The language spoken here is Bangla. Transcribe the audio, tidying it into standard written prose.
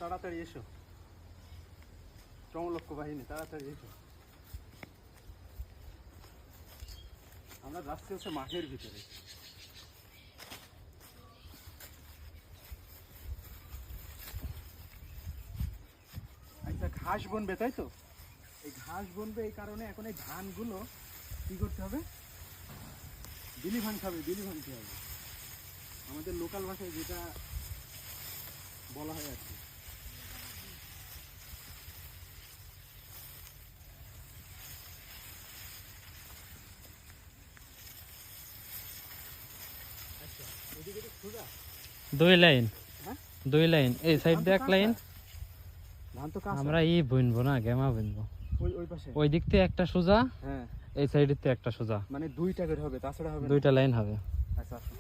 তাড়াতাড়ি এসো, চমলক্ষ বাহিনী তাড়াতাড়ি এসো। আমরা যাচ্ছি হচ্ছে মাঠের ভিতরে। আচ্ছা, ঘাস বনবে তাই তো? এই ঘাস বনবে, এই কারণে এখন এই ধানগুলো কি করতে হবে? বিলি ভাঙতে হবে, বিলি ভাঙতে হবে। আমাদের লোকাল ভাষায় যেটা বলা হয় আর কি। আচ্ছা, ওদিকে তো সোজা 2 লাইন, হ্যাঁ 2 লাইন, এই সাইড দিয়ে এক লাইন। ধান তো কাঁচা। আমরা এই বুনবো না, গেমা বুনবো। ওই পাশে, ওই দিক থেকে একটা সোজা, হ্যাঁ এই সাইডের থেকে একটা সোজা, মানে দুইটা করে হবে, তাছাড়া হবে না। 2টা লাইন হবে। আচ্ছা আসো।